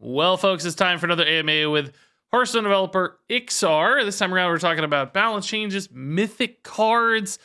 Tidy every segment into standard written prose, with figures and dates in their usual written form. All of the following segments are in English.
Well, folks, it's time for another AMA with Hearthstone developer Iksar. This time around, we're talking about balance changes, mythic cards,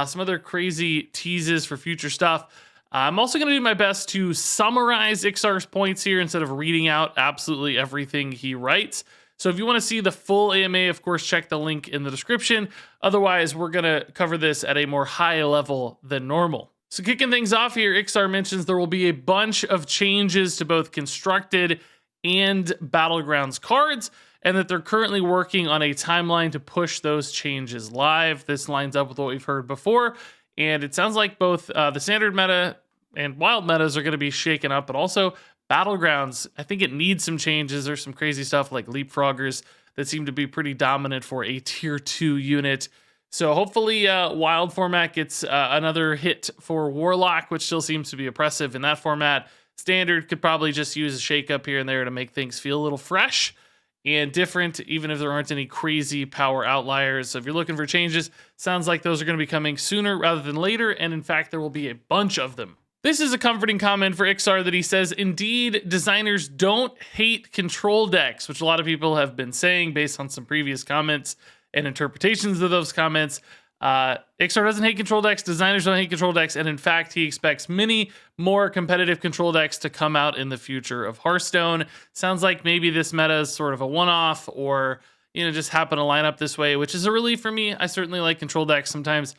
some other crazy teases for future stuff. I'm also going to do my best to summarize Iksar's points here instead of reading out absolutely everything he writes. So if you want to see the full AMA, of course, check the link in the description. Otherwise, we're going to cover this at a more high level than normal. So kicking things off here, Iksar mentions there will be a bunch of changes to both constructed and Battlegrounds cards, and that they're currently working on a timeline to push those changes live. This lines up with what we've heard before, and it sounds like both the standard meta and wild metas are going to be shaken up, but also Battlegrounds, I think it needs some changes. There's some crazy stuff like leapfroggers that seem to be pretty dominant for a tier 2 unit. So hopefully wild format gets another hit for Warlock, which still seems to be oppressive in that format. Standard could probably just use a shakeup here and there to make things feel a little fresh and different, even if there aren't any crazy power outliers. So if you're looking for changes, sounds like those are going to be coming sooner rather than later, and in fact, there will be a bunch of them. This is a comforting comment for Iksar that he says, indeed, designers don't hate control decks, which a lot of people have been saying based on some previous comments and interpretations of those comments. Iksar doesn't hate control decks, designers don't hate control decks, and in fact, he expects many more competitive control decks to come out in the future of Hearthstone. Sounds like maybe this meta is sort of a one-off, or just happen to line up this way, which is a relief for me. I certainly like control decks. Sometimes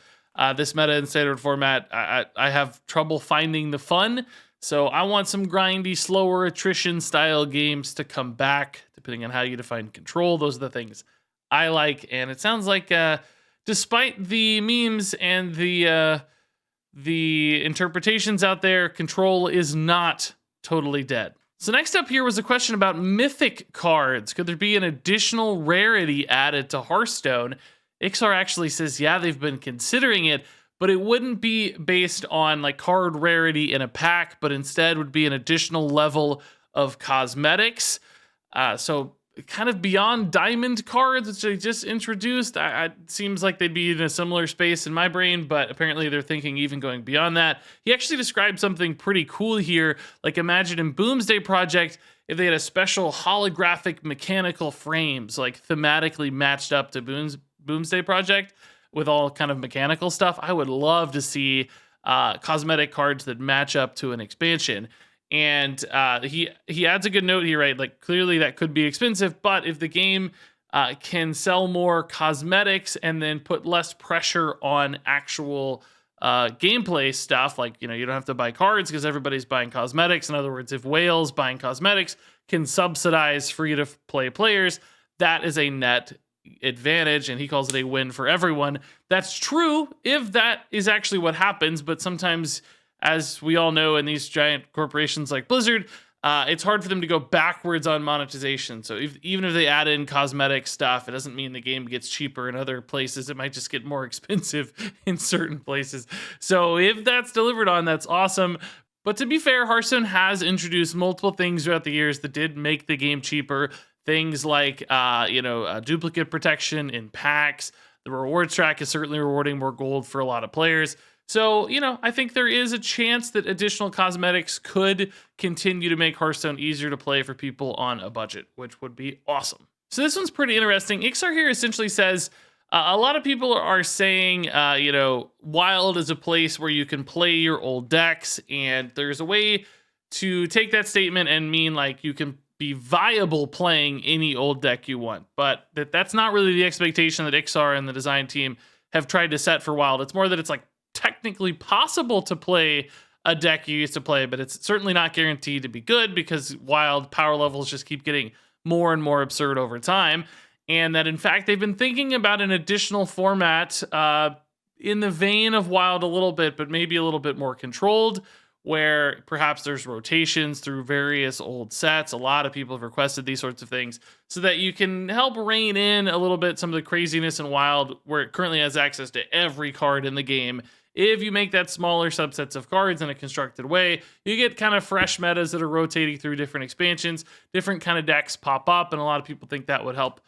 this meta in standard format, I have trouble finding the fun, so I want some grindy, slower attrition style games to come back, depending on how you define control. Those are the things I like, and it sounds like despite the memes and the interpretations out there, control is not totally dead. So next up here was a question about mythic cards. Could there be an additional rarity added to Hearthstone? Iksar actually says, yeah, they've been considering it, but it wouldn't be based on like card rarity in a pack, but instead would be an additional level of cosmetics. So kind of beyond diamond cards, which they just introduced. It seems like they'd be in a similar space in my brain, but apparently they're thinking even going beyond that. He actually described something pretty cool here. Like imagine in Boomsday Project, if they had a special holographic mechanical frames, like thematically matched up to Boomsday Project with all kind of mechanical stuff. I would love to see cosmetic cards that match up to an expansion. And he adds a good note here, right? Like clearly that could be expensive, but if the game can sell more cosmetics and then put less pressure on actual gameplay stuff, like, you don't have to buy cards because everybody's buying cosmetics. In other words, if whales buying cosmetics can subsidize free-to-play players, that is a net advantage, and he calls it a win for everyone. That's true if that is actually what happens, but sometimes, as we all know, in these giant corporations like Blizzard, it's hard for them to go backwards on monetization. So even if they add in cosmetic stuff, it doesn't mean the game gets cheaper in other places. It might just get more expensive in certain places. So if that's delivered on, that's awesome. But to be fair, Hearthstone has introduced multiple things throughout the years that did make the game cheaper. Things like, duplicate protection in packs. The rewards track is certainly rewarding more gold for a lot of players. So, I think there is a chance that additional cosmetics could continue to make Hearthstone easier to play for people on a budget, which would be awesome. So this one's pretty interesting. Iksar here essentially says, a lot of people are saying, Wild is a place where you can play your old decks, and there's a way to take that statement and mean like you can be viable playing any old deck you want. But that's not really the expectation that Iksar and the design team have tried to set for Wild. It's more that it's like technically possible to play a deck you used to play, but it's certainly not guaranteed to be good because Wild power levels just keep getting more and more absurd over time. And that in fact, they've been thinking about an additional format in the vein of Wild a little bit, but maybe a little bit more controlled, where perhaps there's rotations through various old sets. A lot of people have requested these sorts of things so that you can help rein in a little bit some of the craziness in Wild, where it currently has access to every card in the game. If you make that smaller subsets of cards in a constructed way, you get kind of fresh metas that are rotating through different expansions. Different kind of decks pop up, and a lot of people think that would help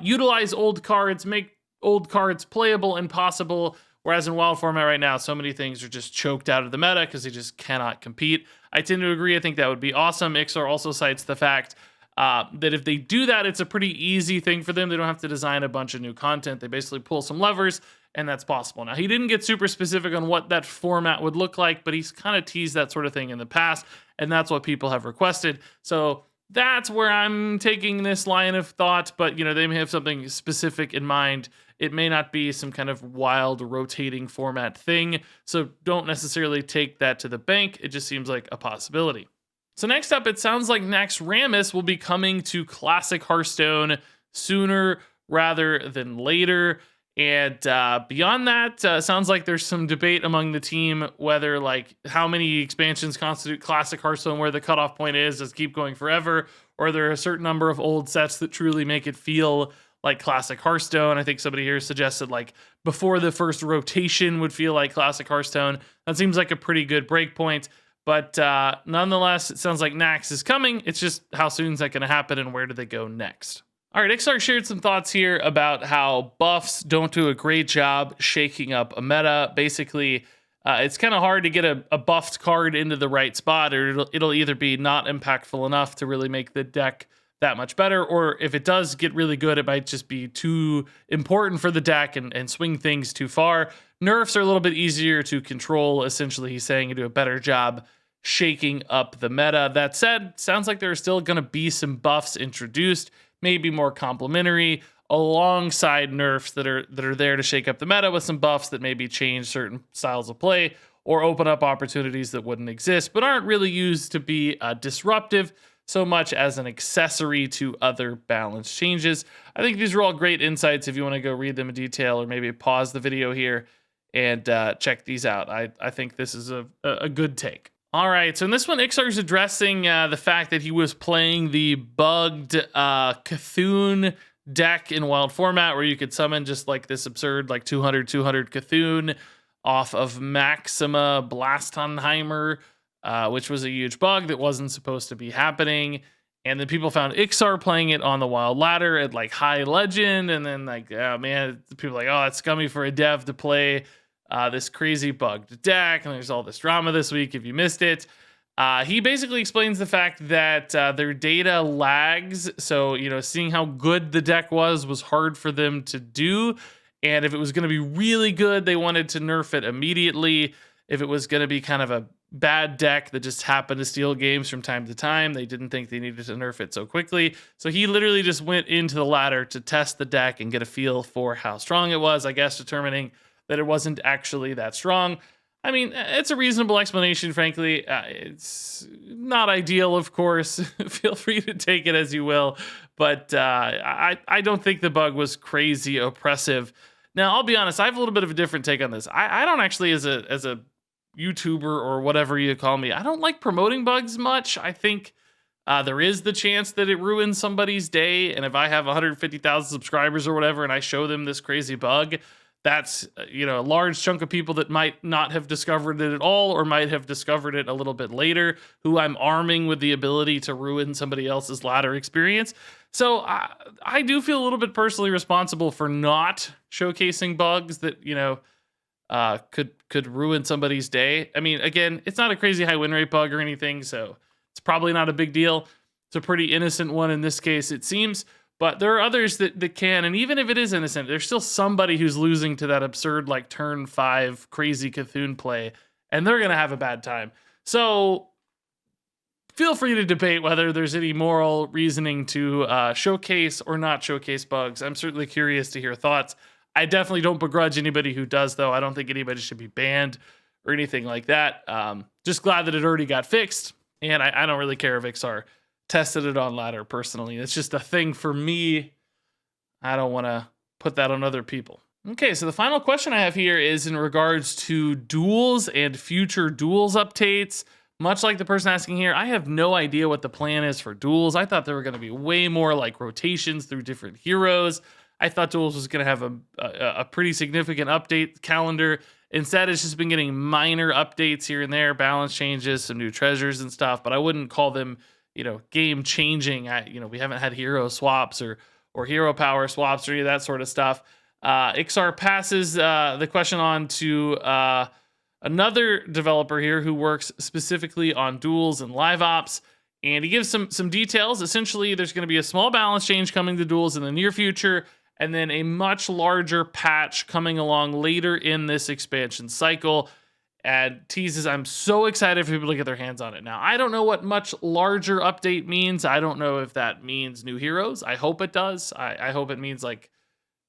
utilize old cards, make old cards playable and possible. Whereas in Wild format right now, so many things are just choked out of the meta because they just cannot compete. I tend to agree. I think that would be awesome. Iksar also cites the fact that if they do that, it's a pretty easy thing for them. They don't have to design a bunch of new content. They basically pull some levers, and that's possible. Now, he didn't get super specific on what that format would look like, but he's kind of teased that sort of thing in the past, and that's what people have requested. So that's where I'm taking this line of thought, but they may have something specific in mind. It may not be some kind of wild rotating format thing, so don't necessarily take that to the bank. It just seems like a possibility. So next up, it sounds like Naxxramas will be coming to Classic Hearthstone sooner rather than later. And beyond that, sounds like there's some debate among the team whether how many expansions constitute Classic Hearthstone, where the cutoff point is, does it keep going forever, or there are a certain number of old sets that truly make it feel like Classic Hearthstone. I think somebody here suggested before the first rotation would feel like Classic Hearthstone. That seems like a pretty good breakpoint. But nonetheless, it sounds like Naxx is coming. It's just how soon is that going to happen, and where do they go next? All right, Iksar shared some thoughts here about how buffs don't do a great job shaking up a meta. Basically, it's kind of hard to get a buffed card into the right spot, or it'll either be not impactful enough to really make the deck that much better, or if it does get really good, it might just be too important for the deck and swing things too far. Nerfs are a little bit easier to control, essentially, he's saying, and do a better job shaking up the meta. That said, sounds like there are still going to be some buffs introduced, maybe more complementary, alongside nerfs that are there to shake up the meta, with some buffs that maybe change certain styles of play or open up opportunities that wouldn't exist, but aren't really used to be disruptive so much as an accessory to other balance changes. I think these are all great insights if you want to go read them in detail, or maybe pause the video here and check these out. I think this is a good take. All right, so in this one, Iksar is addressing the fact that he was playing the bugged Cthulhu deck in wild format, where you could summon just this absurd 200 Cthulhu off of Maxima Blastonheimer, which was a huge bug that wasn't supposed to be happening. And then people found Iksar playing it on the wild ladder at high legend, and then oh man, people oh, that's scummy for a dev to play this crazy bugged deck, and there's all this drama this week if you missed it. He basically explains the fact that their data lags, so seeing how good the deck was hard for them to do, and if it was going to be really good, they wanted to nerf it immediately. If it was going to be kind of a bad deck that just happened to steal games from time to time, they didn't think they needed to nerf it so quickly. So he literally just went into the ladder to test the deck and get a feel for how strong it was, I guess determining that it wasn't actually that strong. I mean, it's a reasonable explanation, frankly. It's not ideal, of course. Feel free to take it as you will. But I don't think the bug was crazy oppressive. Now, I'll be honest, I have a little bit of a different take on this. I don't actually, as a YouTuber or whatever you call me, I don't like promoting bugs much. I think there is the chance that it ruins somebody's day. And if I have 150,000 subscribers or whatever, and I show them this crazy bug, that's a large chunk of people that might not have discovered it at all, or might have discovered it a little bit later, who I'm arming with the ability to ruin somebody else's ladder experience. So I do feel a little bit personally responsible for not showcasing bugs that could ruin somebody's day. I mean, again, it's not a crazy high win rate bug or anything, so it's probably not a big deal. It's a pretty innocent one in this case, it seems. But there are others that can, and even if it is innocent, there's still somebody who's losing to that absurd turn 5 crazy Cthulhu play, and they're going to have a bad time. So feel free to debate whether there's any moral reasoning to showcase or not showcase bugs. I'm certainly curious to hear thoughts. I definitely don't begrudge anybody who does, though. I don't think anybody should be banned or anything like that. Just glad that it already got fixed, and I don't really care if Iksar tested it on ladder personally. It's just a thing for me. I don't want to put that on other people. Okay, so the final question I have here is in regards to duels and future duels updates. Much like the person asking here, I have no idea what the plan is for duels. I thought there were going to be way more rotations through different heroes. I thought duels was going to have a pretty significant update calendar. Instead, it's just been getting minor updates here and there, balance changes, some new treasures and stuff, but I wouldn't call them game changing. We haven't had hero swaps or hero power swaps or any of that sort of stuff. Iksar passes the question on to another developer here who works specifically on duels and live ops. And he gives some details. Essentially, there's going to be a small balance change coming to duels in the near future, and then a much larger patch coming along later in this expansion cycle. And teases, I'm so excited for people to get their hands on it. Now, I don't know what much larger update means. I don't know if that means new heroes. I hope it does. I hope it means, like,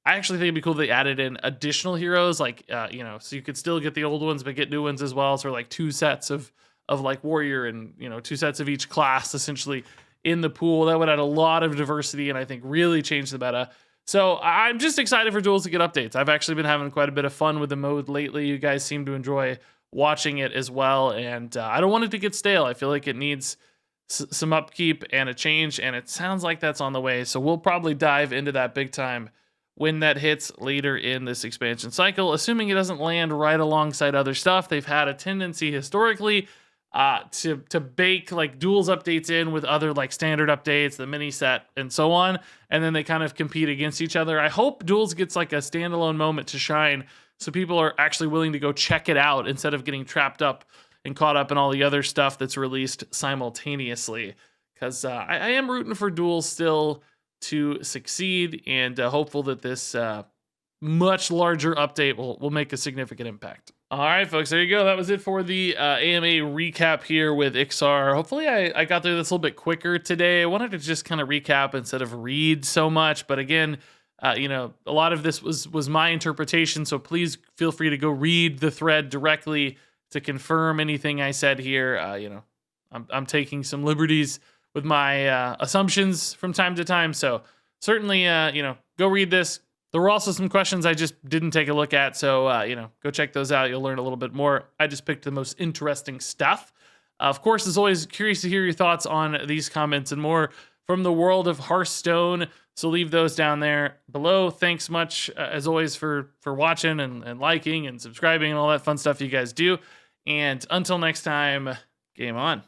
I actually think it'd be cool if they added in additional heroes, like, so you could still get the old ones, but get new ones as well. So like 2 sets of like warrior and, 2 sets of each class essentially in the pool. That would add a lot of diversity and I think really change the meta. So I'm just excited for duels to get updates. I've actually been having quite a bit of fun with the mode lately. You guys seem to enjoy watching it as well, and I don't want it to get stale. I feel like it needs some upkeep and a change, and it sounds like that's on the way. So we'll probably dive into that big time when that hits later in this expansion cycle, assuming it doesn't land right alongside other stuff. They've had a tendency historically to bake like duels updates in with other like standard updates, the mini set, and so on, and then they kind of compete against each other. I hope duels gets like a standalone moment to shine, so people are actually willing to go check it out instead of getting trapped up and caught up in all the other stuff that's released simultaneously. Because I am rooting for duels still to succeed, and hopeful that this much larger update will make a significant impact. All right, folks, there you go. That was it for the AMA recap here with Iksar. Hopefully I got through this a little bit quicker today. I wanted to just kind of recap instead of read so much. But again, a lot of this was my interpretation, so please feel free to go read the thread directly to confirm anything I said here. I'm taking some liberties with my assumptions from time to time, so certainly, go read this. There were also some questions I just didn't take a look at, so, go check those out. You'll learn a little bit more. I just picked the most interesting stuff. Of course, as always, curious to hear your thoughts on these comments and more from the world of Hearthstone, so leave those down there below. Thanks much, as always, for watching and liking and subscribing and all that fun stuff you guys do. And until next time, game on.